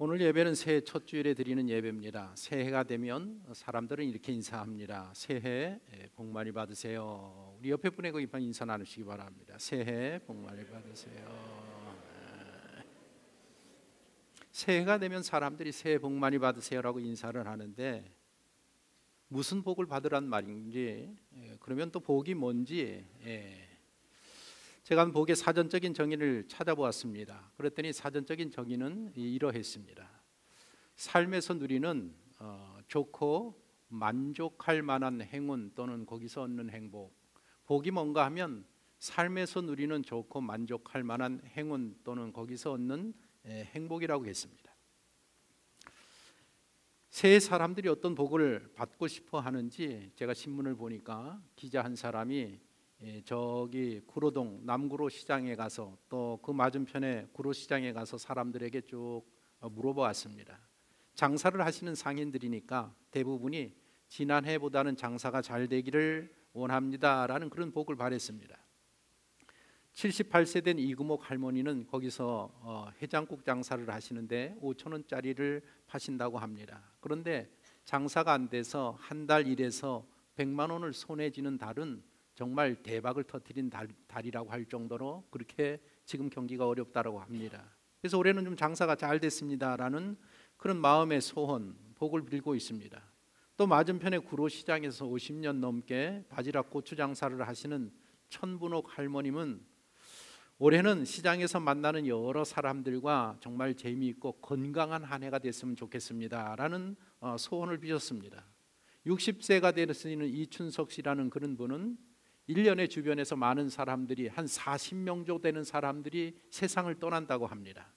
오늘 예배는 새해 첫 주일에 드리는 예배입니다. 새해가 되면 사람들은 이렇게 인사합니다. 새해 복 많이 받으세요. 우리 옆에 분에게 인사 나누시기 바랍니다. 새해 복 많이 받으세요. 새해가 되면 사람들이 새해 복 많이 받으세요라고 인사를 하는데 무슨 복을 받으란 말인지, 그러면 또 복이 뭔지, 제가 복의 사전적인 정의를 찾아보았습니다. 그랬더니 사전적인 정의는 이러했습니다. 삶에서 누리는 좋고 만족할 만한 행운 또는 거기서 얻는 행복. 복이 뭔가 하면 삶에서 누리는 좋고 만족할 만한 행운 또는 거기서 얻는 행복이라고 했습니다. 새해 사람들이 어떤 복을 받고 싶어 하는지 제가 신문을 보니까 기자 한 사람이 저기 구로동 남구로 시장에 가서 또 그 맞은편에 구로 시장에 가서 사람들에게 쭉 물어보았습니다. 장사를 하시는 상인들이니까 대부분이 지난해보다는 장사가 잘 되기를 원합니다라는 그런 복을 바랬습니다. 78세 된 이금옥 할머니는 거기서 해장국 장사를 하시는데 5,000원짜리를 파신다고 합니다. 그런데 장사가 안 돼서 한 달 일해서 100만 원을 손에 쥐는 달은 정말 대박을 터뜨린 달이라고 할 정도로 그렇게 지금 경기가 어렵다고 합니다. 그래서 올해는 좀 장사가 잘 됐습니다라는 그런 마음의 소원, 복을 빌고 있습니다. 또 맞은편의 구로시장에서 50년 넘게 바지락 고추 장사를 하시는 천분옥 할머님은 올해는 시장에서 만나는 여러 사람들과 정말 재미있고 건강한 한 해가 됐으면 좋겠습니다라는 소원을 비셨습니다. 60세가 되는 이춘석 씨라는 그런 분은 1년에 주변에서 많은 사람들이 한 40명 정도 되는 사람들이 세상을 떠난다고 합니다.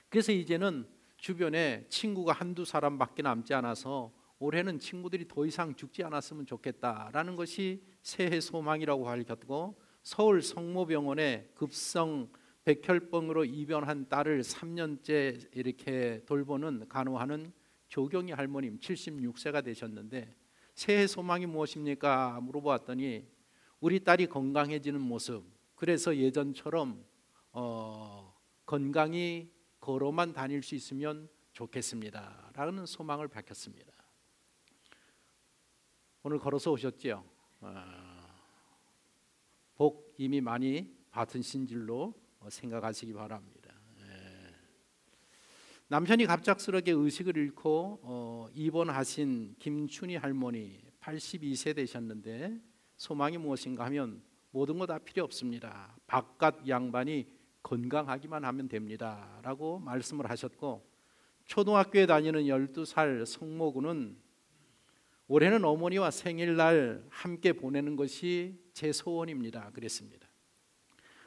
그래서 이제는 주변에 친구가 한두 사람밖에 남지 않아서 올해는 친구들이 더 이상 죽지 않았으면 좋겠다라는 것이 새해 소망이라고 밝혔고, 서울 성모병원에 급성 백혈병으로 입원한 딸을 3년째 이렇게 돌보는 간호하는 조경희 할머님 76세가 되셨는데 새해 소망이 무엇입니까? 물어보았더니 우리 딸이 건강해지는 모습, 그래서 예전처럼 건강히 걸어만 다닐 수 있으면 좋겠습니다 라는 소망을 밝혔습니다. 오늘 걸어서 오셨죠? 복 이미 많이 받으신 줄로 생각하시기 바랍니다. 남편이 갑작스럽게 의식을 잃고 입원하신 김춘희 할머니 82세 되셨는데 소망이 무엇인가 하면 모든 거 다 필요 없습니다. 바깥 양반이 건강하기만 하면 됩니다 라고 말씀을 하셨고, 초등학교에 다니는 12살 성모군은 올해는 어머니와 생일날 함께 보내는 것이 제 소원입니다 그랬습니다.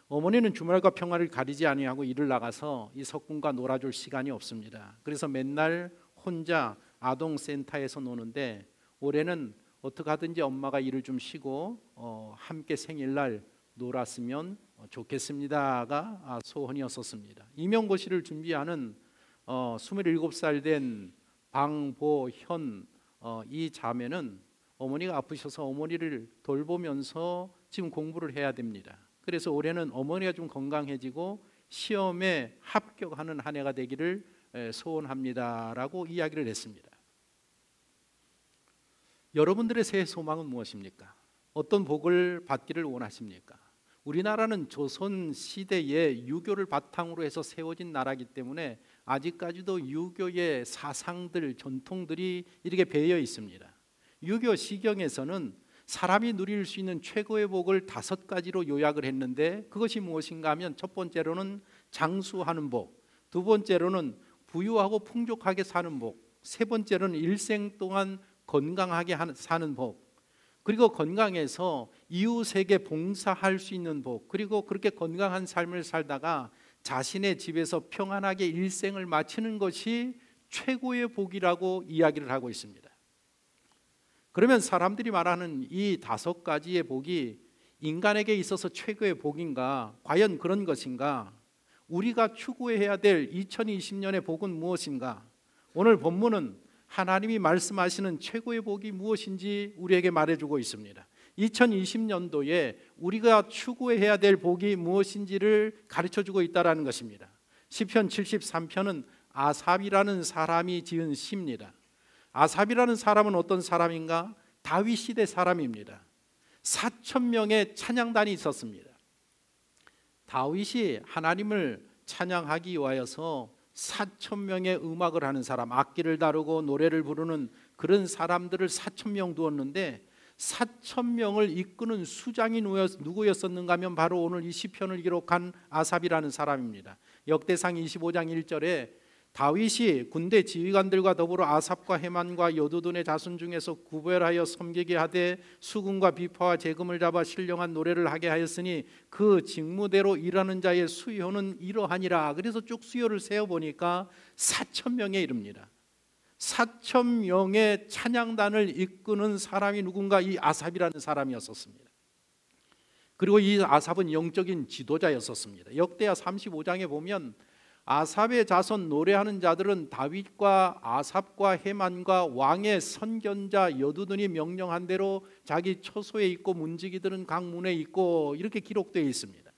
어머니는 주말과 평화를 가리지 아니하고 일을 나가서 이 석군과 놀아줄 시간이 없습니다. 그래서 맨날 혼자 아동센터에서 노는데 올해는 어떻게 하든지 엄마가 일을 좀 쉬고 함께 생일날 놀았으면 좋겠습니다가 소원이었었습니다. 임용고시를 준비하는 27살 된 방보현 이 자매는 어머니가 아프셔서 어머니를 돌보면서 지금 공부를 해야 됩니다. 그래서 올해는 어머니가 좀 건강해지고 시험에 합격하는 한 해가 되기를 소원합니다라고 이야기를 했습니다. 여러분들의 새해 소망은 무엇입니까? 어떤 복을 받기를 원하십니까? 우리나라는 조선 시대에 유교를 바탕으로 해서 세워진 나라이기 때문에 아직까지도 유교의 사상들, 전통들이 이렇게 배어 있습니다. 유교 시경에서는 사람이 누릴 수 있는 최고의 복을 5가지로 요약을 했는데 그것이 무엇인가 하면 첫 번째로는 장수하는 복, 두 번째로는 부유하고 풍족하게 사는 복, 세 번째로는 일생 동안 건강하게 사는 복, 그리고 건강해서 이웃에게 봉사할 수 있는 복, 그리고 그렇게 건강한 삶을 살다가 자신의 집에서 평안하게 일생을 마치는 것이 최고의 복이라고 이야기를 하고 있습니다. 그러면 사람들이 말하는 이 5가지의 복이 인간에게 있어서 최고의 복인가? 과연 그런 것인가? 우리가 추구해야 될 2020년의 복은 무엇인가? 오늘 본문은 하나님이 말씀하시는 최고의 복이 무엇인지 우리에게 말해주고 있습니다. 2020년도에 우리가 추구해야 될 복이 무엇인지를 가르쳐주고 있다는 것입니다. 시편 73편은 아삽이라는 사람이 지은 시입니다. 아삽이라는 사람은 어떤 사람인가? 다윗 시대 사람입니다. 4,000명의 찬양단이 있었습니다. 다윗이 하나님을 찬양하기 위하여서 4,000명의 음악을 하는 사람, 악기를 다루고 노래를 부르는 그런 사람들을 4,000명 두었는데 4,000명을 이끄는 수장이 누구였었는가 하면 바로 오늘 이 시편을 기록한 아삽이라는 사람입니다. 역대상 25장 1절에 다윗이 군대 지휘관들과 더불어 아삽과 헤만과 여두둔의 자손 중에서 구별하여 섬기게 하되 수금과 비파와 재금을 잡아 신령한 노래를 하게 하였으니 그 직무대로 일하는 자의 수요는 이러하니라. 그래서 쭉 수요를 세어보니까 4,000명에 이릅니다. 4,000명의 찬양단을 이끄는 사람이 누군가? 이 아삽이라는 사람이었었습니다. 그리고 이 아삽은 영적인 지도자였었습니다. 역대하 35장에 보면 아삽의 자손 노래하는 자들은 다윗과 아삽과 헤만과 왕의 선견자 여두둔이 명령한 대로 자기 처소에 있고 문지기들은 각 문에 있고 이렇게 기록되어 있습니다.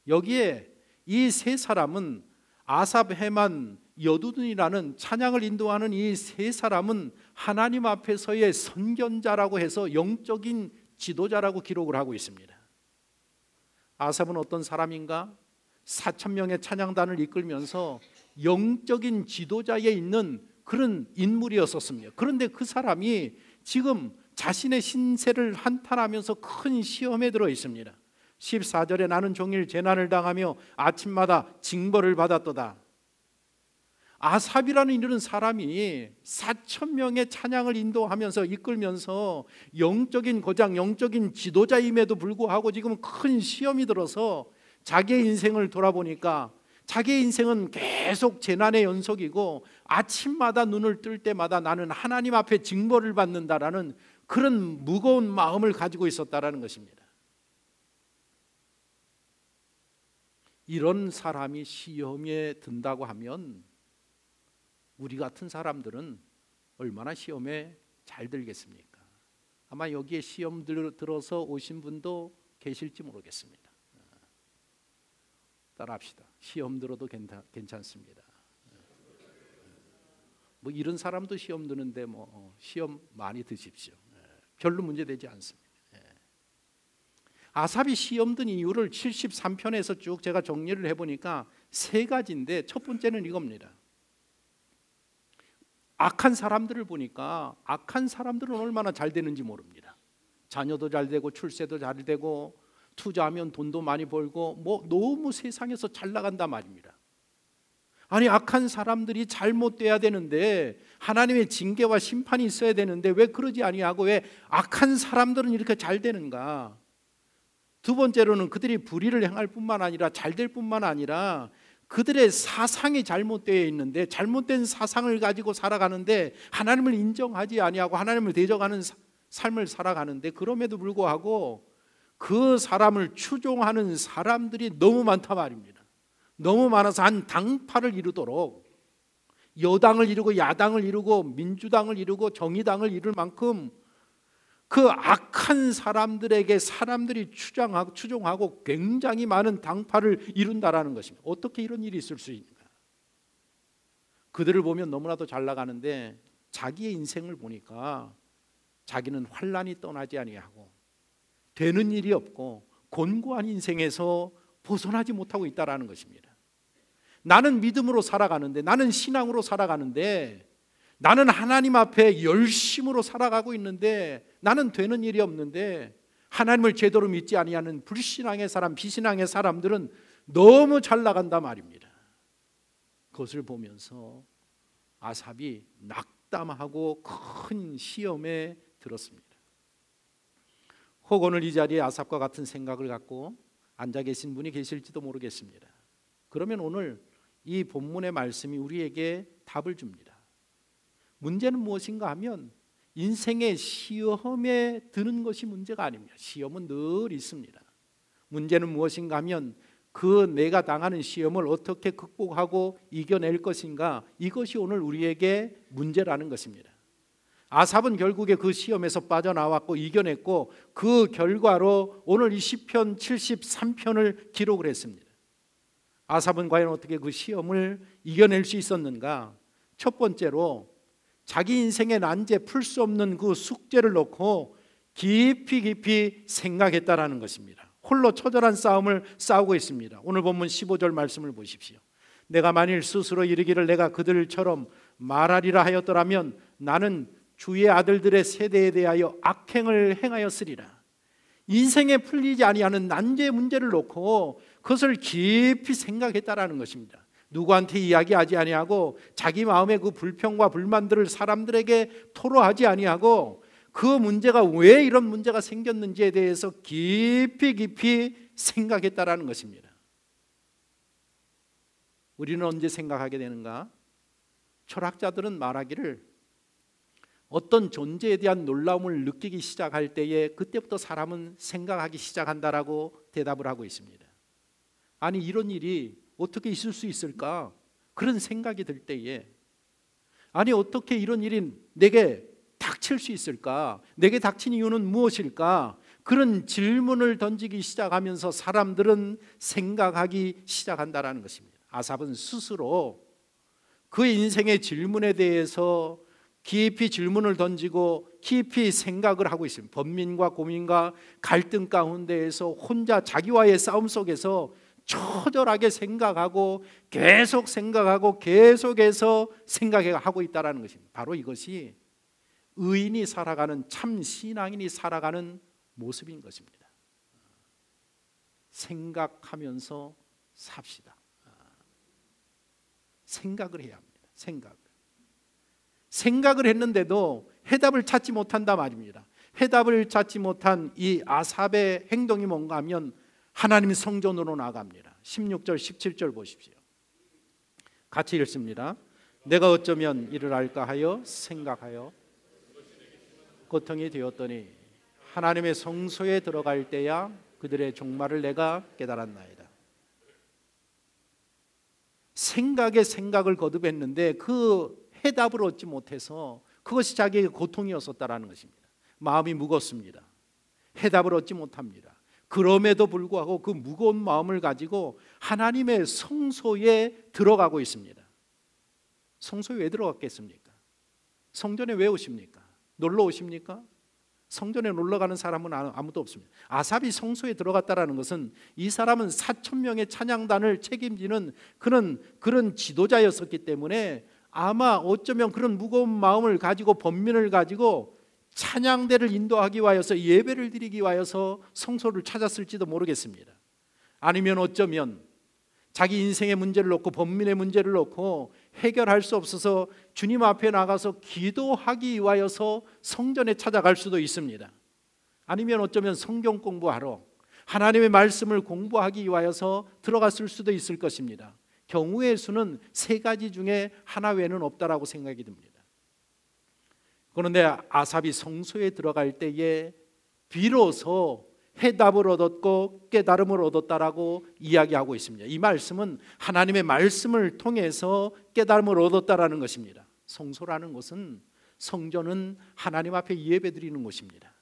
여기에 이 세 사람은 아삽, 헤만, 여두둔이라는 찬양을 인도하는 이 세 사람은 하나님 앞에서의 선견자라고 해서 영적인 지도자라고 기록을 하고 있습니다. 아삽은 어떤 사람인가? 4,000명의 찬양단을 이끌면서 영적인 지도자에 있는 그런 인물이었었습니다. 그런데 그 사람이 지금 자신의 신세를 한탄하면서 큰 시험에 들어 있습니다. 14절에 나는 종일 재난을 당하며 아침마다 징벌을 받았도다. 아삽이라는 이런 사람이 4,000명의 찬양을 인도하면서 이끌면서 영적인 고장, 영적인 지도자임에도 불구하고 지금 큰 시험이 들어서 자기의 인생을 돌아보니까 자기의 인생은 계속 재난의 연속이고 아침마다 눈을 뜰 때마다 나는 하나님 앞에 징벌을 받는다라는 그런 무거운 마음을 가지고 있었다라는 것입니다. 이런 사람이 시험에 든다고 하면 우리 같은 사람들은 얼마나 시험에 잘 들겠습니까? 아마 여기에 시험 들어서 오신 분도 계실지 모르겠습니다. 따라합시다. 시험 들어도 괜찮습니다. 뭐 이런 사람도 시험 드는데 뭐 시험 많이 드십시오. 별로 문제되지 않습니다. 아삽이 시험 든 이유를 73편에서 쭉 제가 정리를 해보니까 세 가지인데 첫 번째는 이겁니다. 악한 사람들을 보니까 악한 사람들은 얼마나 잘 되는지 모릅니다. 자녀도 잘 되고 출세도 잘 되고 투자하면 돈도 많이 벌고 뭐 너무 세상에서 잘 나간단 말입니다. 아니 악한 사람들이 잘못돼야 되는데 하나님의 징계와 심판이 있어야 되는데 왜 그러지 아니하고 왜 악한 사람들은 이렇게 잘 되는가? 두 번째로는 그들이 불의를 행할 뿐만 아니라 잘 될 뿐만 아니라 그들의 사상이 잘못되어 있는데 잘못된 사상을 가지고 살아가는데 하나님을 인정하지 아니하고 하나님을 대적하는 삶을 살아가는데 그럼에도 불구하고 그 사람을 추종하는 사람들이 너무 많단 말입니다. 너무 많아서 한 당파를 이루도록 여당을 이루고 야당을 이루고 민주당을 이루고 정의당을 이룰 만큼 그 악한 사람들에게 사람들이 추종하고 굉장히 많은 당파를 이룬다라는 것입니다. 어떻게 이런 일이 있을 수 있는가? 그들을 보면 너무나도 잘 나가는데 자기의 인생을 보니까 자기는 환난이 떠나지 아니하고 되는 일이 없고 곤고한 인생에서 벗어나지 못하고 있다라는 것입니다. 나는 믿음으로 살아가는데 나는 신앙으로 살아가는데 나는 하나님 앞에 열심으로 살아가고 있는데 나는 되는 일이 없는데 하나님을 제대로 믿지 아니하는 불신앙의 사람, 비신앙의 사람들은 너무 잘 나간단 말입니다. 그것을 보면서 아삽이 낙담하고 큰 시험에 들었습니다. 혹 오늘 이 자리에 아삽과 같은 생각을 갖고 앉아 계신 분이 계실지도 모르겠습니다. 그러면 오늘 이 본문의 말씀이 우리에게 답을 줍니다. 문제는 무엇인가 하면 인생의 시험에 드는 것이 문제가 아닙니다. 시험은 늘 있습니다. 문제는 무엇인가 하면 그 내가 당하는 시험을 어떻게 극복하고 이겨낼 것인가, 이것이 오늘 우리에게 문제라는 것입니다. 아삽은 결국에 그 시험에서 빠져나왔고 이겨냈고 그 결과로 오늘 이 시편 73편을 기록을 했습니다. 아삽은 과연 어떻게 그 시험을 이겨낼 수 있었는가? 첫 번째로 자기 인생의 난제, 풀 수 없는 그 숙제를 놓고 깊이 생각했다라는 것입니다. 홀로 처절한 싸움을 싸우고 있습니다. 오늘 본문 15절 말씀을 보십시오. 내가 만일 스스로 이르기를 내가 그들처럼 말하리라 하였더라면 나는 주의 아들들의 세대에 대하여 악행을 행하였으리라. 인생에 풀리지 아니하는 난제 문제를 놓고 그것을 깊이 생각했다라는 것입니다. 누구한테 이야기하지 아니하고 자기 마음의 그 불평과 불만들을 사람들에게 토로하지 아니하고 그 문제가 왜 이런 문제가 생겼는지에 대해서 깊이 생각했다라는 것입니다. 우리는 언제 생각하게 되는가? 철학자들은 말하기를 어떤 존재에 대한 놀라움을 느끼기 시작할 때에 그때부터 사람은 생각하기 시작한다라고 대답을 하고 있습니다. 아니, 이런 일이 어떻게 있을 수 있을까? 그런 생각이 들 때에, 아니 어떻게 이런 일이 내게 닥칠 수 있을까? 내게 닥친 이유는 무엇일까? 그런 질문을 던지기 시작하면서 사람들은 생각하기 시작한다라는 것입니다. 아삽은 스스로 그 인생의 질문에 대해서 깊이 질문을 던지고 깊이 생각을 하고 있습니다. 번민과 고민과 갈등 가운데에서 혼자 자기와의 싸움 속에서 처절하게 생각하고 계속 생각하고 계속해서 생각하고 있다는 것입니다. 바로 이것이 의인이 살아가는, 참 신앙인이 살아가는 모습인 것입니다. 생각하면서 삽시다. 생각을 해야 합니다. 생각을 했는데도 해답을 찾지 못한다 말입니다. 해답을 찾지 못한 이 아삽의 행동이 뭔가 하면 하나님 성전으로 나갑니다. 16절 17절 보십시오. 같이 읽습니다. 내가 어쩌면 이를 알까 하여 생각하여 고통이 되었더니 하나님의 성소에 들어갈 때야 그들의 종말을 내가 깨달았나이다. 생각에 생각을 거듭했는데 그 해답을 얻지 못해서 그것이 자기에게 고통이었었다라는 것입니다. 마음이 무겁습니다. 해답을 얻지 못합니다. 그럼에도 불구하고 그 무거운 마음을 가지고 하나님의 성소에 들어가고 있습니다. 성소에 왜 들어갔겠습니까? 성전에 왜 오십니까? 놀러 오십니까? 성전에 놀러 가는 사람은 아무도 없습니다. 아삽이 성소에 들어갔다라는 것은 이 사람은 4,000명의 찬양단을 책임지는 그런 지도자였었기 때문에 아마 어쩌면 그런 무거운 마음을 가지고 번민을 가지고 찬양대를 인도하기 위하여서 예배를 드리기 위하여서 성소를 찾았을지도 모르겠습니다. 아니면 어쩌면 자기 인생의 문제를 놓고 번민의 문제를 놓고 해결할 수 없어서 주님 앞에 나가서 기도하기 위하여서 성전에 찾아갈 수도 있습니다. 아니면 어쩌면 성경 공부하러 하나님의 말씀을 공부하기 위하여서 들어갔을 수도 있을 것입니다. 경우의 수는 3가지 중에 하나 외에는 없다라고 생각이 듭니다. 그런데 아삽이 성소에 들어갈 때에 비로소 해답을 얻었고 깨달음을 얻었다라고 이야기하고 있습니다. 이 말씀은 하나님의 말씀을 통해서 깨달음을 얻었다라는 것입니다. 성소라는 것은, 성전은 하나님 앞에 예배드리는 곳입니다.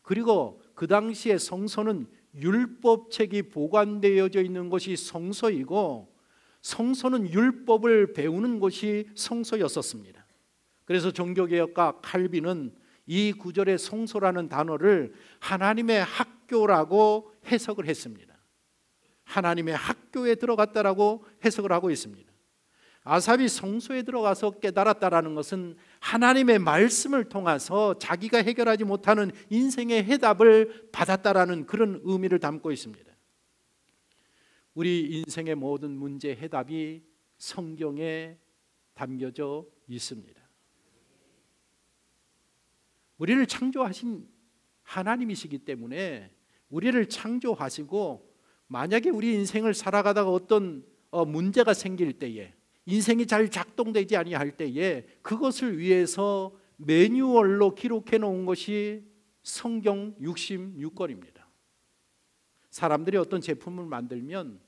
그리고 그 당시에 성소는 율법책이 보관되어져 있는 곳이 성소이고, 성소는 율법을 배우는 곳이 성소였었습니다. 그래서 종교개혁가 칼빈은 이 구절의 성소라는 단어를 하나님의 학교라고 해석을 했습니다. 하나님의 학교에 들어갔다라고 해석을 하고 있습니다. 아삽이 성소에 들어가서 깨달았다라는 것은 하나님의 말씀을 통해서 자기가 해결하지 못하는 인생의 해답을 받았다라는 그런 의미를 담고 있습니다. 우리 인생의 모든 문제 해답이 성경에 담겨져 있습니다. 우리를 창조하신 하나님이시기 때문에 우리를 창조하시고, 만약에 우리 인생을 살아가다가 어떤 문제가 생길 때에, 인생이 잘 작동되지 아니할 때에 그것을 위해서 매뉴얼로 기록해 놓은 것이 성경 66권입니다. 사람들이 어떤 제품을 만들면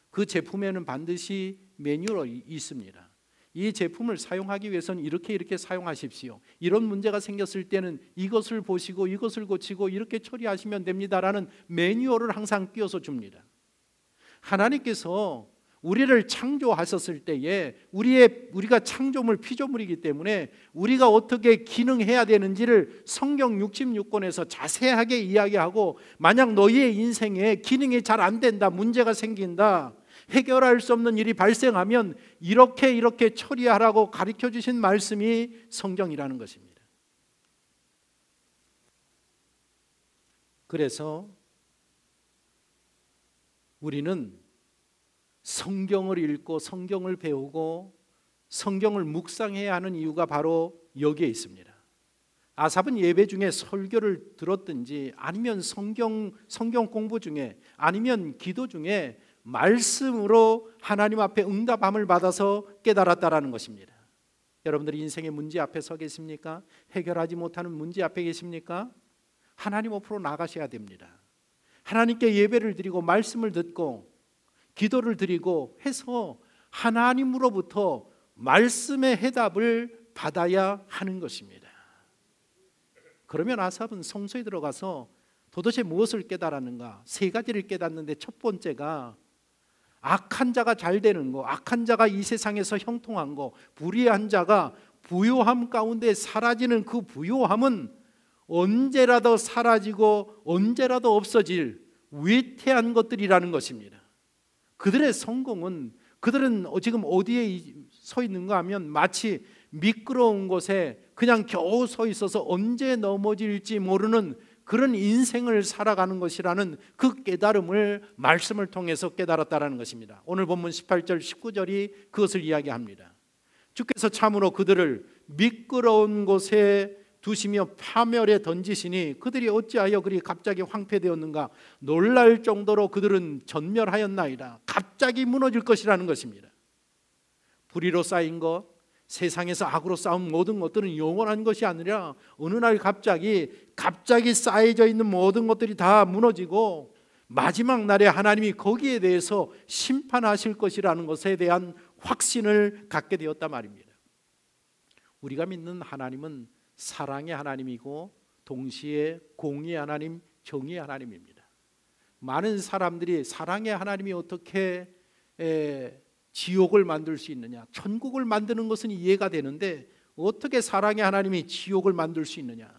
그 제품에는 반드시 매뉴얼이 있습니다. 이 제품을 사용하기 위해서는 이렇게 사용하십시오. 이런 문제가 생겼을 때는 이것을 보시고 이것을 고치고 이렇게 처리하시면 됩니다라는 매뉴얼을 항상 띄워서 줍니다. 하나님께서 우리를 창조하셨을 때에 우리가 창조물 피조물이기 때문에 우리가 어떻게 기능해야 되는지를 성경 66권에서 자세하게 이야기하고, 만약 너희의 인생에 기능이 잘 안 된다, 문제가 생긴다, 해결할 수 없는 일이 발생하면 이렇게 처리하라고 가르쳐 주신 말씀이 성경이라는 것입니다. 그래서 우리는 성경을 읽고 성경을 배우고 성경을 묵상해야 하는 이유가 바로 여기에 있습니다. 아삽은 예배 중에 설교를 들었든지 아니면 성경 공부 중에 아니면 기도 중에 말씀으로 하나님 앞에 응답함을 받아서 깨달았다라는 것입니다. 여러분들이 인생의 문제 앞에 서 계십니까? 해결하지 못하는 문제 앞에 계십니까? 하나님 앞으로 나가셔야 됩니다. 하나님께 예배를 드리고 말씀을 듣고 기도를 드리고 해서 하나님으로부터 말씀의 해답을 받아야 하는 것입니다. 그러면 아삽은 성소에 들어가서 도대체 무엇을 깨달았는가? 세 가지를 깨닫는데, 첫 번째가 악한 자가 잘 되는 거, 악한 자가 이 세상에서 형통한 거, 불의한 자가 부요함 가운데 사라지는 그 부요함은 언제라도 사라지고 언제라도 없어질 위태한 것들이라는 것입니다. 그들의 성공은, 그들은 지금 어디에 서 있는가 하면 마치 미끄러운 곳에 그냥 겨우 서 있어서 언제 넘어질지 모르는 그런 인생을 살아가는 것이라는 그 깨달음을 말씀을 통해서 깨달았다는 것입니다. 오늘 본문 18절 19절이 그것을 이야기합니다. 주께서 참으로 그들을 미끄러운 곳에 두시며 파멸에 던지시니 그들이 어찌하여 그리 갑자기 황폐되었는가? 놀랄 정도로 그들은 전멸하였나이다. 갑자기 무너질 것이라는 것입니다. 불의로 쌓인 것, 세상에서 악으로 쌓은 모든 것들은 영원한 것이 아니라 어느 날 갑자기 쌓여져 있는 모든 것들이 다 무너지고 마지막 날에 하나님이 거기에 대해서 심판하실 것이라는 것에 대한 확신을 갖게 되었단 말입니다. 우리가 믿는 하나님은 사랑의 하나님이고 동시에 공의의 하나님, 정의의 하나님입니다. 많은 사람들이 사랑의 하나님이 어떻게 지옥을 만들 수 있느냐, 천국을 만드는 것은 이해가 되는데 어떻게 사랑의 하나님이 지옥을 만들 수 있느냐?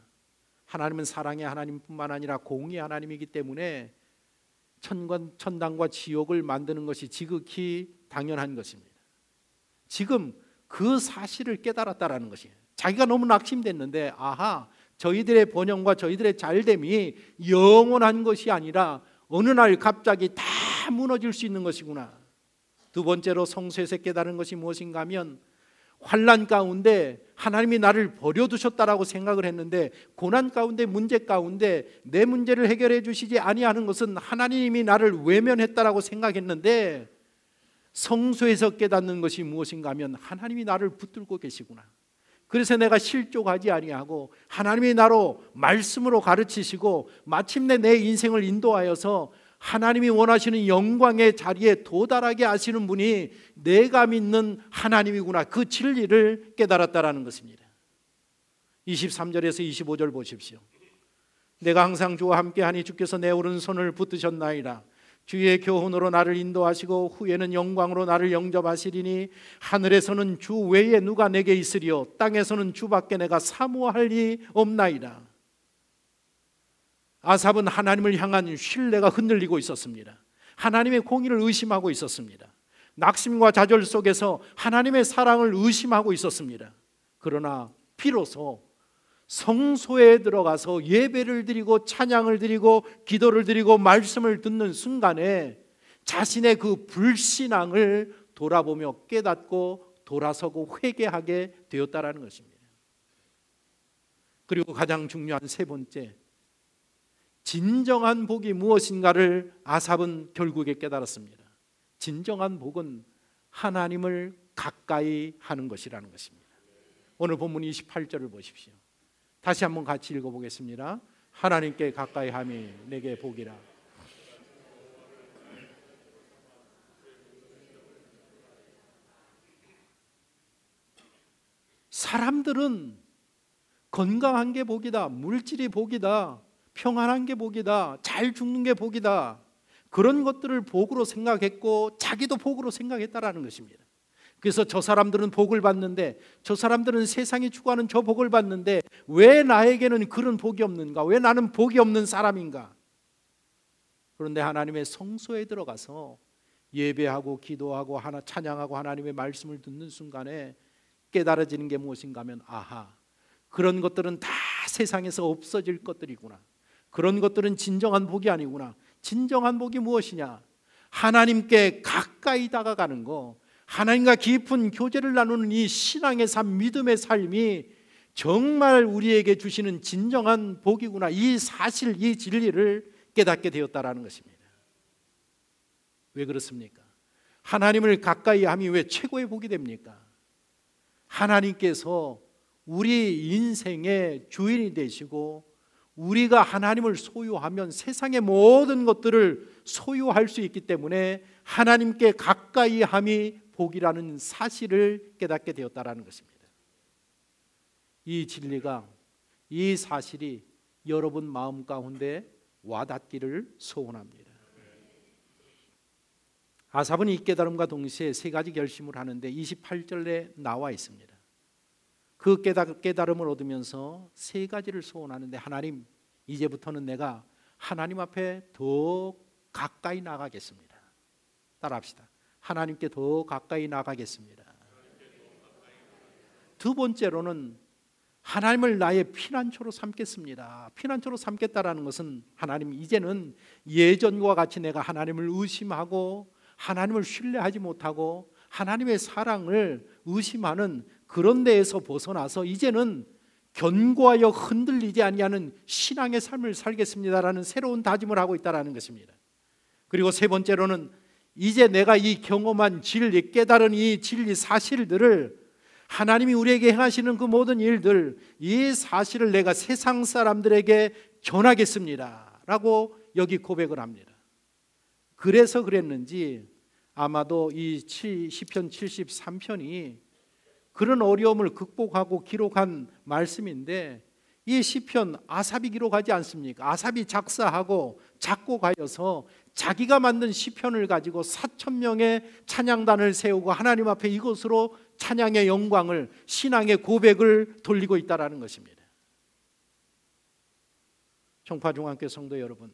하나님은 사랑의 하나님뿐만 아니라 공의의 하나님이기 때문에 천당과 지옥을 만드는 것이 지극히 당연한 것입니다. 지금 그 사실을 깨달았다라는 것이에요. 자기가 너무 낙심됐는데, 아하, 저희들의 번영과 저희들의 잘됨이 영원한 것이 아니라 어느 날 갑자기 다 무너질 수 있는 것이구나. 두 번째로 성소에서 깨달은 것이 무엇인가 하면, 환난 가운데 하나님이 나를 버려두셨다라고 생각을 했는데, 고난 가운데, 문제 가운데 내 문제를 해결해 주시지 아니하는 것은 하나님이 나를 외면했다라고 생각했는데, 성소에서 깨닫는 것이 무엇인가 하면 하나님이 나를 붙들고 계시구나. 그래서 내가 실족하지 아니하고 하나님이 나로 말씀으로 가르치시고 마침내 내 인생을 인도하여서 하나님이 원하시는 영광의 자리에 도달하게 하시는 분이 내가 믿는 하나님이구나. 그 진리를 깨달았다라는 것입니다. 23절에서 25절 보십시오. 내가 항상 주와 함께하니 주께서 내 오른손을 붙드셨나이다. 주의 교훈으로 나를 인도하시고 후에는 영광으로 나를 영접하시리니 하늘에서는 주 외에 누가 내게 있으리요 땅에서는 주밖에 내가 사모할 리 없나이다. 아삽은 하나님을 향한 신뢰가 흔들리고 있었습니다. 하나님의 공의를 의심하고 있었습니다. 낙심과 좌절 속에서 하나님의 사랑을 의심하고 있었습니다. 그러나 비로소 성소에 들어가서 예배를 드리고 찬양을 드리고 기도를 드리고 말씀을 듣는 순간에 자신의 그 불신앙을 돌아보며 깨닫고 돌아서고 회개하게 되었다라는 것입니다. 그리고 가장 중요한 세 번째, 진정한 복이 무엇인가를 아삽은 결국에 깨달았습니다. 진정한 복은 하나님을 가까이 하는 것이라는 것입니다. 오늘 본문 28절을 보십시오. 다시 한번 같이 읽어보겠습니다. 하나님께 가까이 함이 내게 복이라. 사람들은 건강한 게 복이다, 물질이 복이다, 평안한 게 복이다, 잘 죽는 게 복이다, 그런 것들을 복으로 생각했고 자기도 복으로 생각했다라는 것입니다. 그래서 저 사람들은 복을 받는데, 저 사람들은 세상이 추구하는 저 복을 받는데 왜 나에게는 그런 복이 없는가? 왜 나는 복이 없는 사람인가? 그런데 하나님의 성소에 들어가서 예배하고 기도하고 찬양하고 하나님의 말씀을 듣는 순간에 깨달아지는 게 무엇인가 하면, 아하, 그런 것들은 다 세상에서 없어질 것들이구나. 그런 것들은 진정한 복이 아니구나. 진정한 복이 무엇이냐? 하나님께 가까이 다가가는 거, 하나님과 깊은 교제를 나누는 이 신앙의 삶, 믿음의 삶이 정말 우리에게 주시는 진정한 복이구나. 이 사실, 이 진리를 깨닫게 되었다라는 것입니다. 왜 그렇습니까? 하나님을 가까이 함이 왜 최고의 복이 됩니까? 하나님께서 우리 인생의 주인이 되시고 우리가 하나님을 소유하면 세상의 모든 것들을 소유할 수 있기 때문에 하나님께 가까이 함이 복이라는 사실을 깨닫게 되었다라는 것입니다. 이 진리가, 이 사실이 여러분 마음 가운데 와닿기를 소원합니다. 아삽은 이 깨달음과 동시에 세 가지 결심을 하는데 28절에 나와 있습니다. 그 깨달음을 얻으면서 세 가지를 소원하는데, 하나님, 이제부터는 내가 하나님 앞에 더 가까이 나가겠습니다. 따라합시다. 하나님께 더 가까이 나가겠습니다. 두 번째로는 하나님을 나의 피난처로 삼겠습니다. 피난처로 삼겠다라는 것은, 하나님, 이제는 예전과 같이 내가 하나님을 의심하고 하나님을 신뢰하지 못하고 하나님의 사랑을 의심하는 그런 데에서 벗어나서 이제는 견고하여 흔들리지 아니하는 신앙의 삶을 살겠습니다라는 새로운 다짐을 하고 있다는 것입니다. 그리고 세 번째로는, 이제 내가 이 경험한 진리, 깨달은 이 진리 사실들을, 하나님이 우리에게 행하시는 그 모든 일들, 이 사실을 내가 세상 사람들에게 전하겠습니다 라고 여기 고백을 합니다. 그래서 그랬는지 아마도 이 시편 73편이 그런 어려움을 극복하고 기록한 말씀인데, 이 시편 아삽이 기록하지 않습니까? 아삽이 작사하고 작곡하여서 자기가 만든 시편을 가지고 4,000명의 찬양단을 세우고 하나님 앞에 이것으로 찬양의 영광을, 신앙의 고백을 돌리고 있다는 것입니다. 청파중앙교 성도 여러분,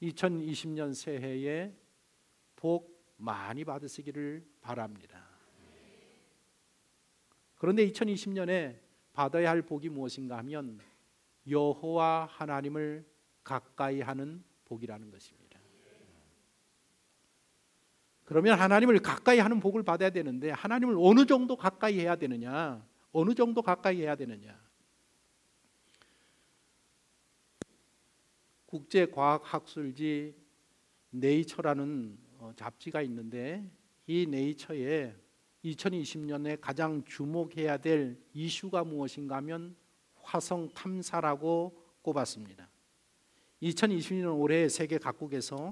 2020년 새해에 복 많이 받으시기를 바랍니다. 그런데 2020년에 받아야 할 복이 무엇인가 하면 여호와 하나님을 가까이 하는 복이라는 것입니다. 그러면 하나님을 가까이 하는 복을 받아야 되는데, 하나님을 어느 정도 가까이 해야 되느냐? 어느 정도 가까이 해야 되느냐? 국제과학학술지 네이처라는 잡지가 있는데, 이 네이처에 2020년에 가장 주목해야 될 이슈가 무엇인가 하면 화성 탐사라고 꼽았습니다. 2020년 올해 세계 각국에서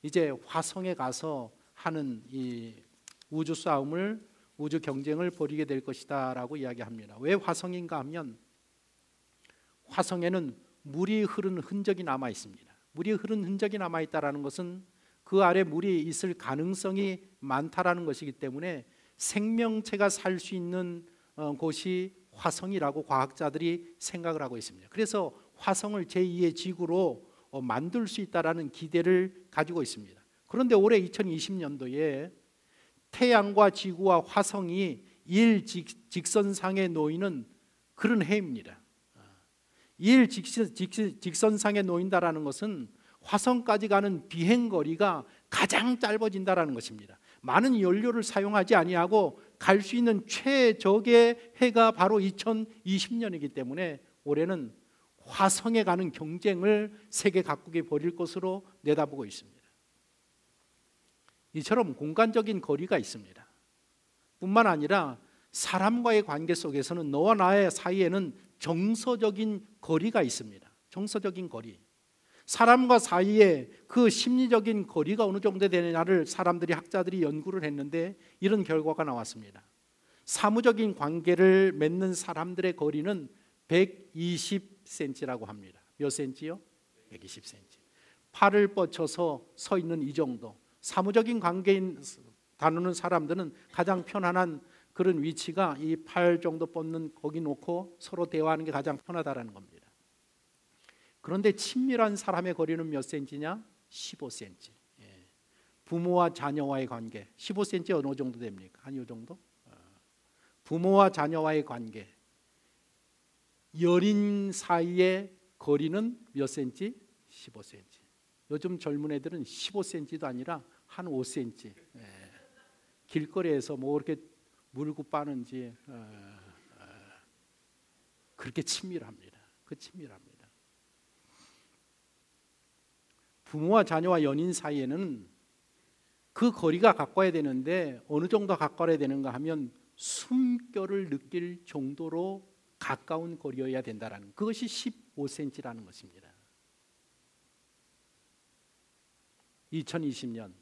이제 화성에 가서 하는 이 우주 싸움을, 우주 경쟁을 벌이게 될 것이다 라고 이야기합니다. 왜 화성인가 하면, 화성에는 물이 흐른 흔적이 남아 있습니다. 물이 흐른 흔적이 남아 있다는 것은 그 아래 물이 있을 가능성이 많다라는 것이기 때문에 생명체가 살 수 있는 곳이 화성이라고 과학자들이 생각을 하고 있습니다. 그래서 화성을 제2의 지구로 만들 수 있다라는 기대를 가지고 있습니다. 그런데 올해 2020년도에 태양과 지구와 화성이 일직선상에 놓이는 그런 해입니다. 일직선상에 놓인다라는 것은 화성까지 가는 비행거리가 가장 짧아진다라는 것입니다. 많은 연료를 사용하지 아니하고 갈 수 있는 최적의 해가 바로 2020년이기 때문에 올해는 화성에 가는 경쟁을 세계 각국이 벌일 것으로 내다보고 있습니다. 이처럼 공간적인 거리가 있습니다. 뿐만 아니라 사람과의 관계 속에서는 너와 나의 사이에는 정서적인 거리가 있습니다. 정서적인 거리. 사람과 사이에 그 심리적인 거리가 어느 정도 되느냐를 사람들이, 학자들이 연구를 했는데 이런 결과가 나왔습니다. 사무적인 관계를 맺는 사람들의 거리는 120cm라고 합니다. 몇 cm요? 120cm. 팔을 뻗쳐서 서 있는 이 정도. 사무적인 관계인 다루는 사람들은 가장 편안한 그런 위치가 이 팔 정도 뻗는 거기 놓고 서로 대화하는 게 가장 편하다라는 겁니다. 그런데 친밀한 사람의 거리는 몇 센치냐? 15cm. 부모와 자녀와의 관계 15cm 어느 정도 됩니까? 한 이 정도? 부모와 자녀와의 관계, 연인 사이의 거리는 몇 cm? 15cm. 요즘 젊은 애들은 15cm도 아니라 한 5cm. 길거리에서 뭐 그렇게 물고 빠는지 그렇게 친밀합니다. 친밀합니다. 부모와 자녀와 연인 사이에는 그 거리가 가까워야 되는데 어느 정도 가까워야 되는가 하면 숨결을 느낄 정도로 가까운 거리여야 된다는 그것이 15cm라는 것입니다. 2020년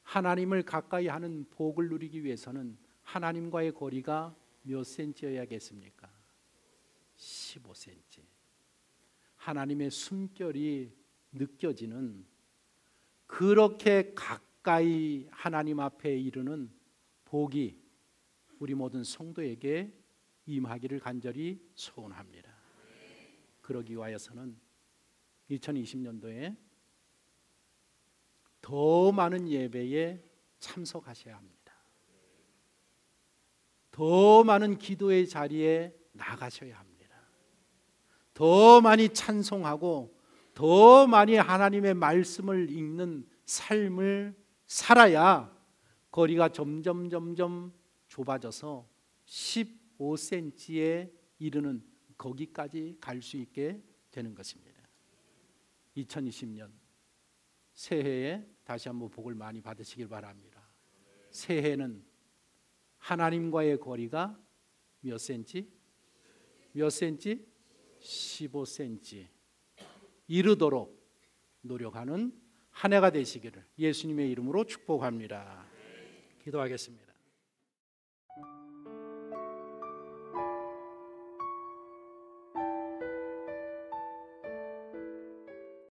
하나님을 가까이 하는 복을 누리기 위해서는 하나님과의 거리가 몇 cm여야겠습니까? 15cm. 하나님의 숨결이 느껴지는 그렇게 가까이 하나님 앞에 이르는 복이 우리 모든 성도에게 임하기를 간절히 소원합니다. 그러기 위하여서는 2020년도에 더 많은 예배에 참석하셔야 합니다. 더 많은 기도의 자리에 나가셔야 합니다. 더 많이 찬송하고 더 많이 하나님의 말씀을 읽는 삶을 살아야 거리가 점점 좁아져서 15cm에 이르는 거기까지 갈 수 있게 되는 것입니다. 2020년 새해에 다시 한번 복을 많이 받으시길 바랍니다. 새해는 하나님과의 거리가 몇 cm? 몇 cm? 15cm 이르도록 노력하는 한 해가 되시기를 예수님의 이름으로 축복합니다. 기도하겠습니다.